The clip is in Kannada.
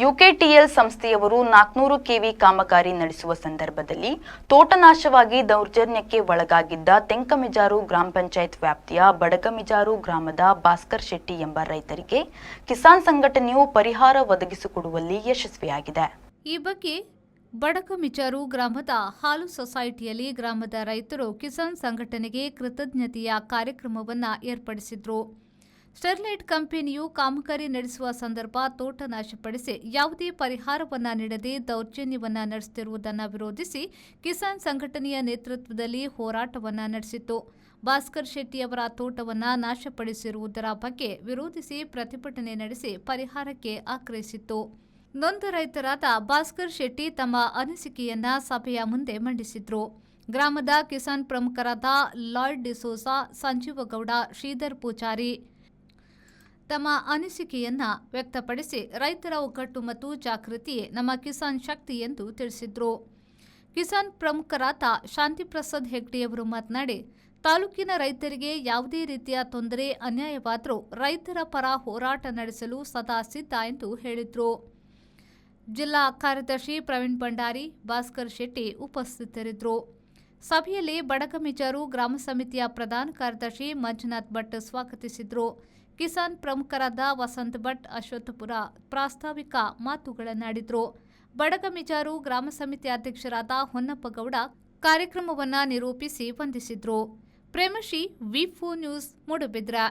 ಯುಕೆಟಿಎಲ್ ಸಂಸ್ಥೆಯವರು 400 ಕೆವಿ ಕಾಮಗಾರಿ ನಡೆಸುವ ಸಂದರ್ಭದಲ್ಲಿ ತೋಟನಾಶವಾಗಿ ದೌರ್ಜನ್ಯಕ್ಕೆ ಒಳಗಾಗಿದ್ದ ತೆಂಕಮಿಜಾರು ಗ್ರಾಮ ಪಂಚಾಯತ್ ವ್ಯಾಪ್ತಿಯ ಬಡಗಮಿಜಾರು ಗ್ರಾಮದ ಭಾಸ್ಕರ್ ಶೆಟ್ಟಿ ಎಂಬ ರೈತರಿಗೆ ಕಿಸಾನ್ ಸಂಘಟನೆಯು ಪರಿಹಾರ ಒದಗಿಸಿಕೊಡುವಲ್ಲಿ ಯಶಸ್ವಿಯಾಗಿದೆ. ಈ ಬಗ್ಗೆ ಬಡಗಮಿಜಾರು ಗ್ರಾಮದ ಹಾಲು ಸೊಸೈಟಿಯಲ್ಲಿ ಗ್ರಾಮದ ರೈತರು ಕಿಸಾನ್ ಸಂಘಟನೆಗೆ ಕೃತಜ್ಞತೆಯ ಕಾರ್ಯಕ್ರಮವನ್ನು ಏರ್ಪಡಿಸಿದ್ರು. ಸ್ಟೆರ್ಲೈಟ್ ಕಂಪನಿಯು ಕಾಮಗಾರಿ ನಡೆಸುವ ಸಂದರ್ಭ ತೋಟ ನಾಶಪಡಿಸಿ ಯಾವುದೇ ಪರಿಹಾರವನ್ನ ನೀಡದೆ ದೌರ್ಜನ್ಯವನ್ನ ನಡೆಸುತ್ತಿರುವುದನ್ನು ವಿರೋಧಿಸಿ ಕಿಸಾನ್ ಸಂಘಟನೆಯ ನೇತೃತ್ವದಲ್ಲಿ ಹೋರಾಟವನ್ನ ನಡೆಸಿತು. ಭಾಸ್ಕರ್ ಶೆಟ್ಟಿಯವರ ತೋಟವನ್ನ ನಾಶಪಡಿಸಿರುವುದರ ಬಗ್ಗೆ ವಿರೋಧಿಸಿ ಪ್ರತಿಭಟನೆ ನಡೆಸಿ ಪರಿಹಾರಕ್ಕೆ ಆಗ್ರಹಿಸಿತ್ತು. ನೊಂದ ರೈತರಾದ ಭಾಸ್ಕರ್ ಶೆಟ್ಟಿ ತಮ್ಮ ಅನಿಸಿಕೆಯನ್ನ ಸಭೆಯ ಮುಂದೆ ಮಂಡಿಸಿದ್ರು. ಗ್ರಾಮದ ಕಿಸಾನ್ ಪ್ರಮುಖರಾದ ಲಾಯ್ಡ್ ಡಿಸೋಸಾ, ಸಂಜೀವಗೌಡ, ಶ್ರೀಧರ್ ಪೂಜಾರಿ ತಮ್ಮ ಅನಿಸಿಕೆಯನ್ನ ವ್ಯಕ್ತಪಡಿಸಿ ರೈತರ ಒಗ್ಗಟ್ಟು ಮತ್ತು ಜಾಗೃತಿಯೇ ನಮ್ಮ ಕಿಸಾನ್ ಶಕ್ತಿ ಎಂದು ತಿಳಿಸಿದ್ರು. ಕಿಸಾನ್ ಪ್ರಮುಖರಾದ ಶಾಂತಿಪ್ರಸಾದ್ ಹೆಗ್ಡೆಯವರು ಮಾತನಾಡಿ, ತಾಲೂಕಿನ ರೈತರಿಗೆ ಯಾವುದೇ ರೀತಿಯ ತೊಂದರೆ ಅನ್ಯಾಯವಾದರೂ ರೈತರ ಪರ ಹೋರಾಟ ನಡೆಸಲು ಸದಾ ಸಿದ್ಧ ಎಂದು ಹೇಳಿದರು. ಜಿಲ್ಲಾ ಕಾರ್ಯದರ್ಶಿ ಪ್ರವೀಣ್ ಭಂಡಾರಿ, ಭಾಸ್ಕರ್ ಶೆಟ್ಟಿ ಉಪಸ್ಥಿತರಿದ್ದರು. ಸಭೆಯಲ್ಲಿ ಬಡಗಮಿಜಾರು ಗ್ರಾಮ ಸಮಿತಿಯ ಪ್ರಧಾನ ಕಾರ್ಯದರ್ಶಿ ಮಂಜುನಾಥ್ ಭಟ್ ಸ್ವಾಗತಿಸಿದರು. ಕಿಸಾನ್ ಪ್ರಮುಖರಾದ ವಸಂತ್ ಭಟ್, ಅಶ್ವತ್ಥಪುರ ಪ್ರಾಸ್ತಾವಿಕ ಮಾತುಗಳನ್ನಾಡಿದರು. ಬಡಗಮಿಜಾರು ಗ್ರಾಮ ಸಮಿತಿ ಅಧ್ಯಕ್ಷರಾದ ಹೊನ್ನಪ್ಪಗೌಡ ಕಾರ್ಯಕ್ರಮವನ್ನು ನಿರೂಪಿಸಿ ವಂದಿಸಿದರು. ಪ್ರೇಮಶ್ರೀ, ವಿ4 ನ್ಯೂಸ್, ಮೂಡುಬಿದ್ರೆ.